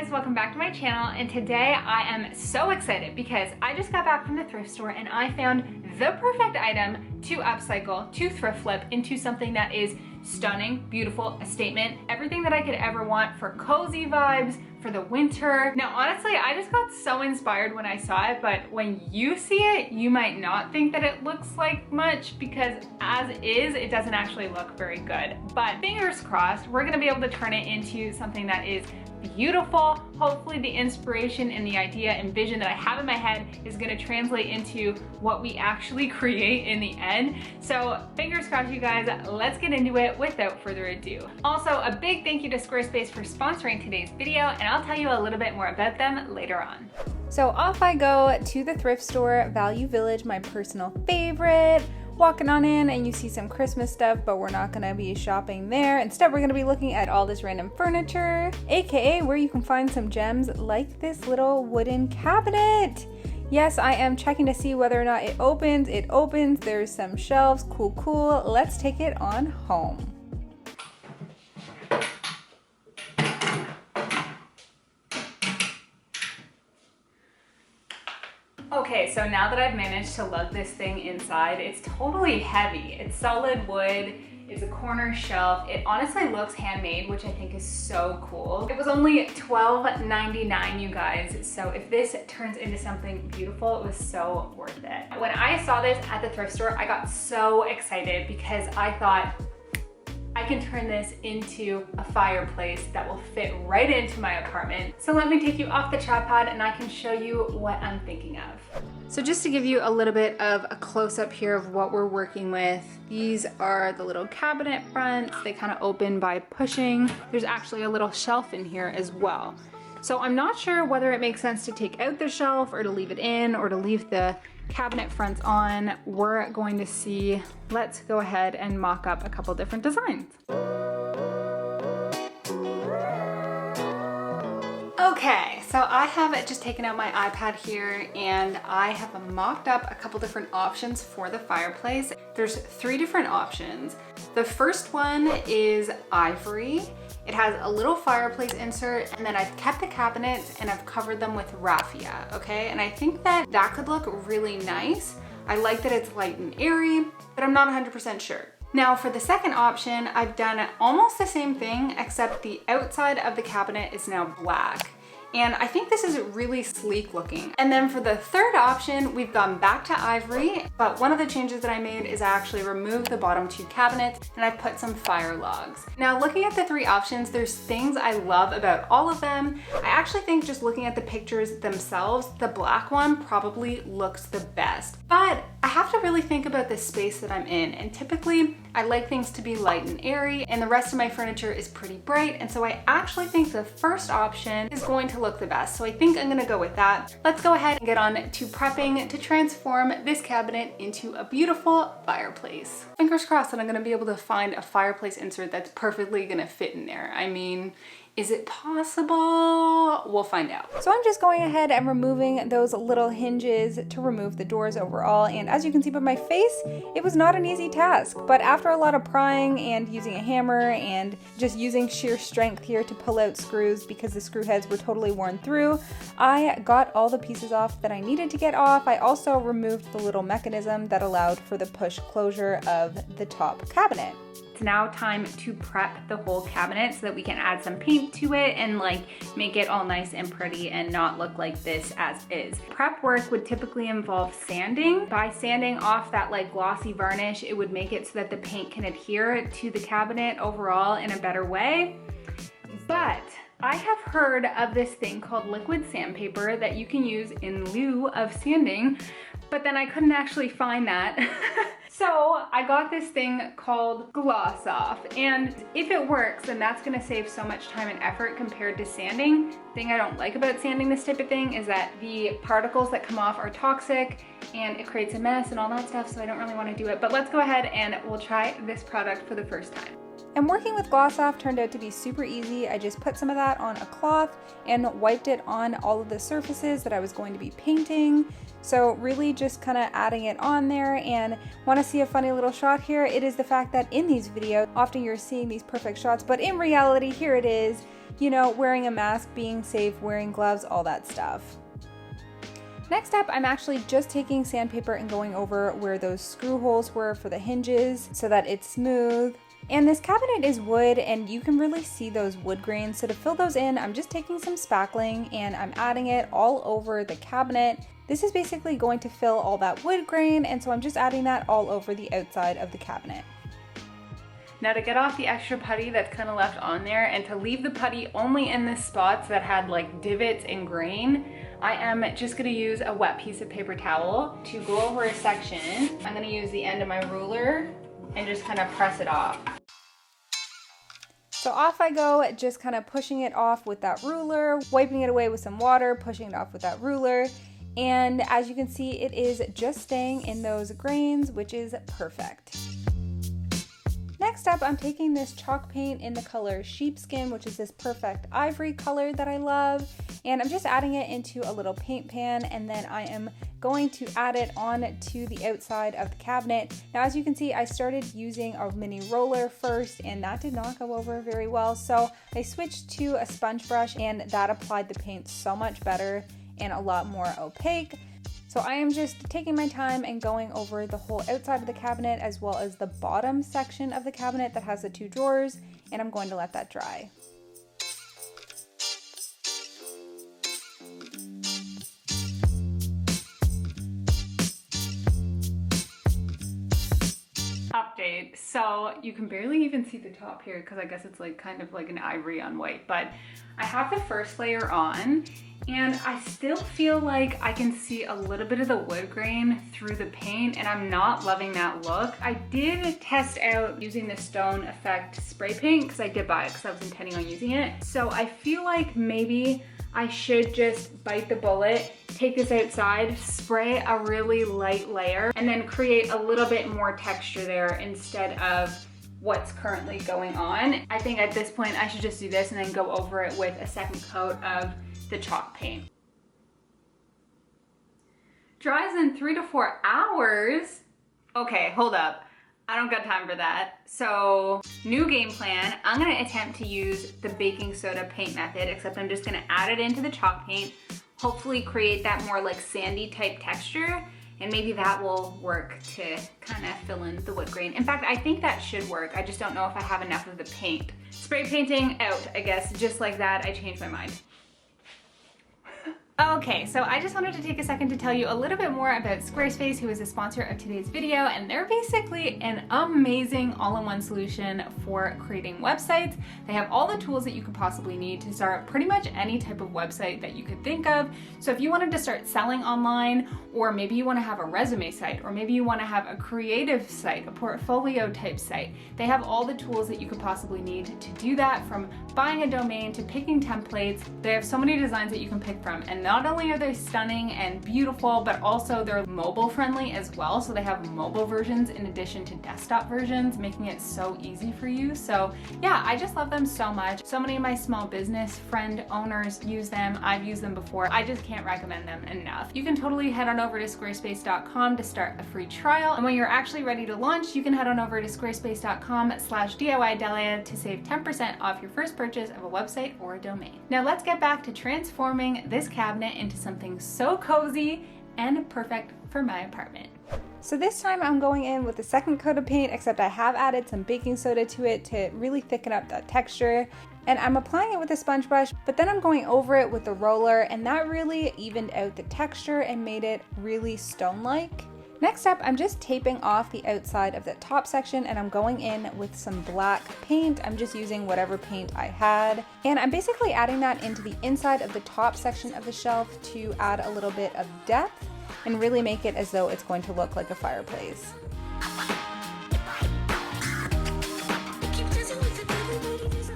guys, welcome back to my channel, and today I am so excited because I just got back from the thrift store and I found the perfect item to upcycle, to thrift flip into something that is stunning, beautiful, a statement, everything that I could ever want for cozy vibes, for the winter. Now honestly, I just got so inspired when I saw it, but when you see it, you might not think that it looks like much because as is, it doesn't actually look very good. But fingers crossed, we're gonna be able to turn it into something that is beautiful. Hopefully the inspiration and the idea and vision that I have in my head is gonna translate into what we actually create in the end. So fingers crossed, you guys, let's get into it without further ado. Also, a big thank you to Squarespace for sponsoring today's video, and I'll tell you a little bit more about them later on. So off I go to the thrift store, Value Village, my personal favorite. Walking on in and you see some Christmas stuff, but we're not gonna be shopping there. Instead, we're gonna be looking at all this random furniture, AKA where you can find some gems like this little wooden cabinet. Yes, I am checking to see whether or not it opens. It opens, there's some shelves, cool. Let's take it on home. Okay, so now that I've managed to lug this thing inside, it's totally heavy. It's solid wood, it's a corner shelf. It honestly looks handmade, which I think is so cool. It was only $12.99, you guys. So if this turns into something beautiful, it was so worth it. When I saw this at the thrift store, I got so excited because I thought, I can turn this into a fireplace that will fit right into my apartment. So let me take you off the tripod and I can show you what I'm thinking of. So just to give you a little bit of a close-up here of what we're working with, these are the little cabinet fronts. They kind of open by pushing. There's actually a little shelf in here as well. So I'm not sure whether it makes sense to take out the shelf or to leave it in or to leave the cabinet fronts on. We're going to see. Let's go ahead and mock up a couple different designs. Okay, so I have just taken out my iPad here and I have mocked up a couple different options for the fireplace. There's 3 different options. The first one is ivory. It has a little fireplace insert, and then I've kept the cabinets and I've covered them with raffia, okay? And I think that that could look really nice. I like that it's light and airy, but I'm not 100% sure. Now for the second option, I've done almost the same thing, except the outside of the cabinet is now black. And I think this is really sleek looking. And then for the third option, we've gone back to ivory, but one of the changes that I made is I actually removed the bottom 2 cabinets and I put some fire logs. Now looking at the 3 options, there's things I love about all of them. I actually think just looking at the pictures themselves, the black one probably looks the best. But I have to really think about the space that I'm in, and typically I like things to be light and airy, and the rest of my furniture is pretty bright, and so I actually think the first option is going to look the best. So I think I'm gonna go with that. Let's go ahead and get on to prepping to transform this cabinet into a beautiful fireplace. Fingers crossed that I'm gonna be able to find a fireplace insert that's perfectly gonna fit in there. I mean, is it possible? We'll find out. So I'm just going ahead and removing those little hinges to remove the doors overall. And as you can see by my face, it was not an easy task. But after a lot of prying and using a hammer and just using sheer strength here to pull out screws because the screw heads were totally worn through, I got all the pieces off that I needed to get off. I also removed the little mechanism that allowed for the push closure of the top cabinet. It's now time to prep the whole cabinet so that we can add some paint to it and like make it all nice and pretty and not look like this as is. Prep work would typically involve sanding. By sanding off that like glossy varnish, it would make it so that the paint can adhere to the cabinet overall in a better way. But I have heard of this thing called liquid sandpaper that you can use in lieu of sanding, but then I couldn't actually find that. So I got this thing called Gloss Off, and if it works, then that's gonna save so much time and effort compared to sanding. The thing I don't like about sanding this type of thing is that the particles that come off are toxic and it creates a mess and all that stuff, so I don't really wanna do it. But let's go ahead and we'll try this product for the first time. And working with Gloss Off turned out to be super easy. I just put some of that on a cloth and wiped it on all of the surfaces that I was going to be painting. So really just kind of adding it on there. And want to see a funny little shot here? It is the fact that in these videos, often you're seeing these perfect shots, but in reality, here it is. you know, wearing a mask, being safe, wearing gloves, all that stuff. Next up, I'm actually just taking sandpaper and going over where those screw holes were for the hinges so that it's smooth. And this cabinet is wood and you can really see those wood grains. So to fill those in, I'm just taking some spackling and I'm adding it all over the cabinet. This is basically going to fill all that wood grain, and so I'm just adding that all over the outside of the cabinet. Now to get off the extra putty that's kind of left on there and to leave the putty only in the spots that had like divots and grain, I am just gonna use a wet piece of paper towel to go over a section. I'm gonna use the end of my ruler and just kind of press it off. So off I go, just kind of pushing it off with that ruler, wiping it away with some water, pushing it off with that ruler. And as you can see, it is just staying in those grains, which is perfect. Next up, I'm taking this chalk paint in the color Sheepskin, which is this perfect ivory color that I love. And I'm just adding it into a little paint pan, and then I am going to add it on to the outside of the cabinet. Now, as you can see, I started using a mini roller first, and that did not go over very well. So I switched to a sponge brush, and that applied the paint so much better and a lot more opaque. So I am just taking my time and going over the whole outside of the cabinet as well as the bottom section of the cabinet that has the 2 drawers, and I'm going to let that dry. Update. So you can barely even see the top here because I guess it's like kind of like an ivory on white, but I have the first layer on and I still feel like I can see a little bit of the wood grain through the paint, and I'm not loving that look. I did test out using the Stone Effect spray paint because I did buy it because I was intending on using it. So I feel like maybe I should just bite the bullet, take this outside, spray a really light layer, and then create a little bit more texture there instead of what's currently going on. I think at this point I should just do this and then go over it with a second coat of the chalk paint. Dries in 3 to 4 hours? Okay, hold up. I don't got time for that. So, new game plan. I'm gonna attempt to use the baking soda paint method, except I'm just gonna add it into the chalk paint, hopefully create that more like sandy type texture, and maybe that will work to kind of fill in the wood grain. In fact, I think that should work. I just don't know if I have enough of the paint. Spray painting out, I guess. Just like that, I changed my mind. Okay, so I just wanted to take a second to tell you a little bit more about Squarespace, who is a sponsor of today's video, and they're basically an amazing all-in-one solution for creating websites. They have all the tools that you could possibly need to start pretty much any type of website that you could think of. So if you wanted to start selling online, or maybe you want to have a resume site, or maybe you want to have a creative site, a portfolio type site, they have all the tools that you could possibly need to do that, from buying a domain to picking templates. They have so many designs that you can pick from, and not only are they stunning and beautiful, but also they're mobile friendly as well. So they have mobile versions in addition to desktop versions, making it so easy for you. So yeah, I just love them so much. So many of my small business friend owners use them. I've used them before. I just can't recommend them enough. You can totally head on over to squarespace.com to start a free trial. And when you're actually ready to launch, you can head on over to squarespace.com/DIYDelia to save 10% off your first purchase of a website or a domain. Now let's get back to transforming this cabinet into something so cozy and perfect for my apartment. So this time I'm going in with the second coat of paint, except I have added some baking soda to it to really thicken up that texture. And I'm applying it with a sponge brush, but then I'm going over it with the roller, and that really evened out the texture and made it really stone-like. Next up, I'm just taping off the outside of the top section, and I'm going in with some black paint. I'm just using whatever paint I had. And I'm basically adding that into the inside of the top section of the shelf to add a little bit of depth and really make it as though it's going to look like a fireplace.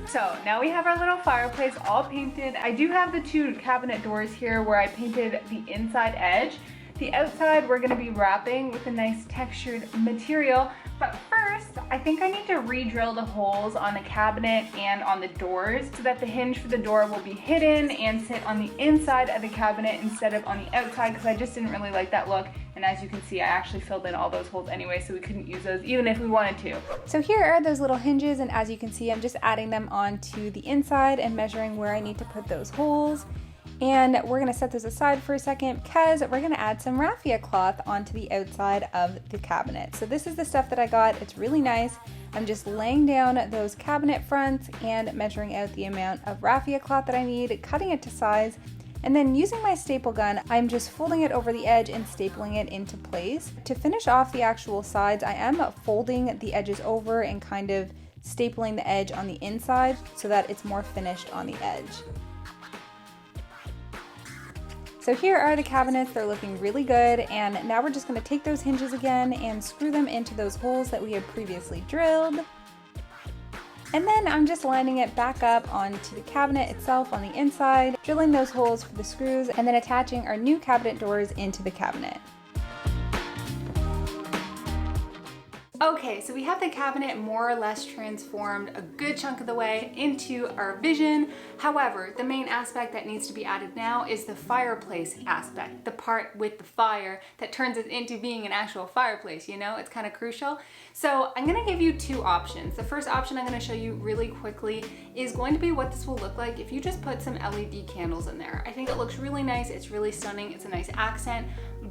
So now we have our little fireplace all painted. I do have the 2 cabinet doors here where I painted the inside edge. The outside we're going to be wrapping with a nice textured material, But first, I think I need to re-drill the holes on the cabinet and on the doors so that the hinge for the door will be hidden and sit on the inside of the cabinet instead of on the outside, because I just didn't really like that look. And as you can see, I actually filled in all those holes anyway, so we couldn't use those even if we wanted to. So here are those little hinges, and as you can see, I'm just adding them onto the inside and measuring where I need to put those holes. And we're gonna set those aside for a second because we're gonna add some raffia cloth onto the outside of the cabinet. So this is the stuff that I got. It's really nice. I'm just laying down those cabinet fronts and measuring out the amount of raffia cloth that I need, cutting it to size, and then using my staple gun, I'm just folding it over the edge and stapling it into place. To finish off the actual sides, I am folding the edges over and kind of stapling the edge on the inside so that it's more finished on the edge. So here are the cabinets. They're looking really good, and now we're just going to take those hinges again and screw them into those holes that we had previously drilled. And then I'm just lining it back up onto the cabinet itself on the inside, drilling those holes for the screws, and then attaching our new cabinet doors into the cabinet. Okay, so we have the cabinet more or less transformed a good chunk of the way into our vision. However, the main aspect that needs to be added now is the fireplace aspect, the part with the fire that turns it into being an actual fireplace, you know? It's kind of crucial. So I'm gonna give you two options. The first option I'm gonna show you really quickly is going to be what this will look like if you just put some LED candles in there. I think it looks really nice, it's really stunning, it's a nice accent.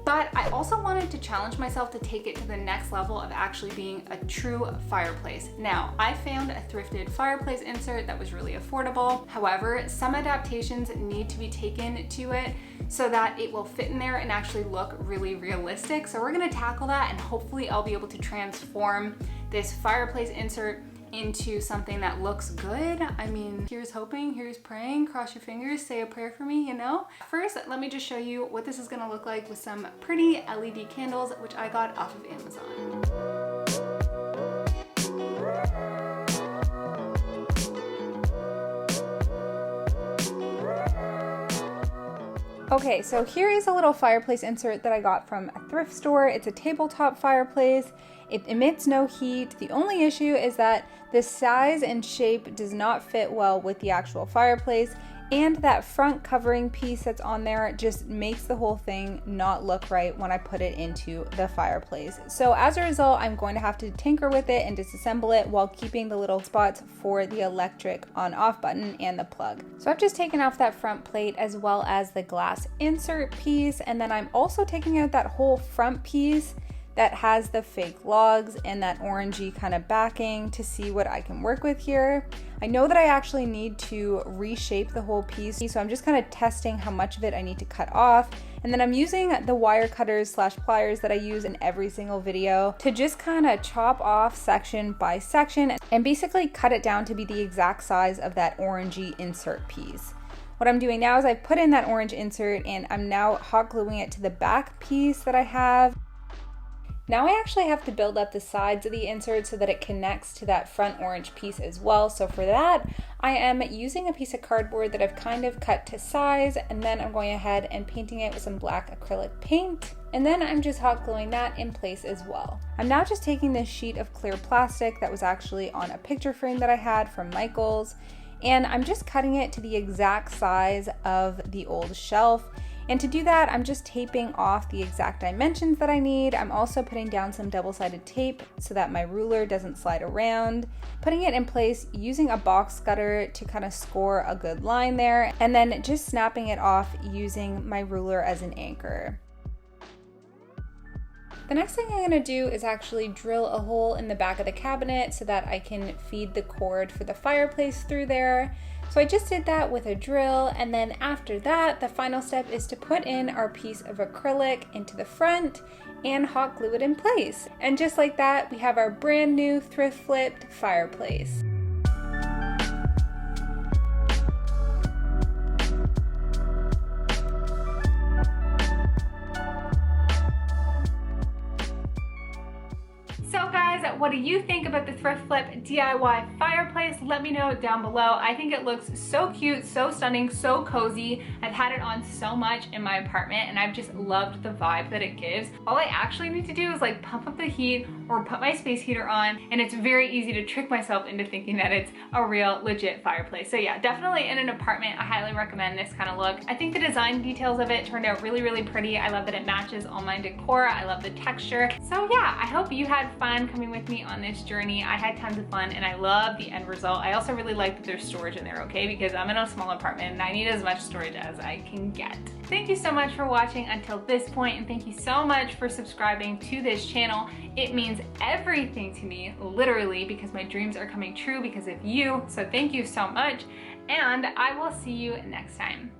But I also wanted to challenge myself to take it to the next level of actually being a true fireplace. Now, I found a thrifted fireplace insert that was really affordable. However, some adaptations need to be taken to it so that it will fit in there and actually look really realistic. So we're gonna tackle that, and hopefully I'll be able to transform this fireplace insert into something that looks good. I mean, here's hoping, here's praying, cross your fingers, say a prayer for me, you know? First, let me just show you what this is gonna look like with some pretty LED candles, which I got off of Amazon. Okay, so here is a little fireplace insert that I got from a thrift store. It's a tabletop fireplace. It emits no heat. The only issue is that the size and shape does not fit well with the actual fireplace, and that front covering piece that's on there just makes the whole thing not look right when I put it into the fireplace. So as a result, I'm going to have to tinker with it and disassemble it while keeping the little spots for the electric on-off button and the plug. So I've just taken off that front plate as well as the glass insert piece, and then I'm also taking out that whole front piece that has the fake logs and that orangey kind of backing to see what I can work with here. I know that I actually need to reshape the whole piece, so I'm just kind of testing how much of it I need to cut off. And then I'm using the wire cutters / pliers that I use in every single video to just kind of chop off section by section and basically cut it down to be the exact size of that orangey insert piece. What I'm doing now is I've put in that orange insert and I'm now hot gluing it to the back piece that I have. Now I actually have to build up the sides of the insert so that it connects to that front orange piece as well. So for that, I am using a piece of cardboard that I've kind of cut to size, and then I'm going ahead and painting it with some black acrylic paint. And then I'm just hot gluing that in place as well. I'm now just taking this sheet of clear plastic that was actually on a picture frame that I had from Michaels, and I'm just cutting it to the exact size of the old shelf. And to do that, I'm just taping off the exact dimensions that I need. I'm also putting down some double-sided tape so that my ruler doesn't slide around, putting it in place using a box cutter to kind of score a good line there, and then just snapping it off using my ruler as an anchor. The next thing I'm going to do is actually drill a hole in the back of the cabinet so that I can feed the cord for the fireplace through there. So I just did that with a drill, and then after that, the final step is to put in our piece of acrylic into the front and hot glue it in place. And just like that, we have our brand new thrift flipped fireplace. So guys, what do you think about the Thrift Flip DIY fireplace? Let me know down below. I think it looks so cute, so stunning, so cozy. I've had it on so much in my apartment and I've just loved the vibe that it gives. All I actually need to do is like pump up the heat or put my space heater on, and it's very easy to trick myself into thinking that it's a real legit fireplace. So yeah, definitely in an apartment, I highly recommend this kind of look. I think the design details of it turned out really, really pretty. I love that it matches all my decor. I love the texture. So yeah, I hope you had fun coming with me on this journey. I had tons of fun and I love the end result. I also really like that there's storage in there, okay? Because I'm in a small apartment and I need as much storage as I can get. Thank you so much for watching until this point, and thank you so much for subscribing to this channel. It means everything to me, literally, because my dreams are coming true because of you. So thank you so much, and I will see you next time.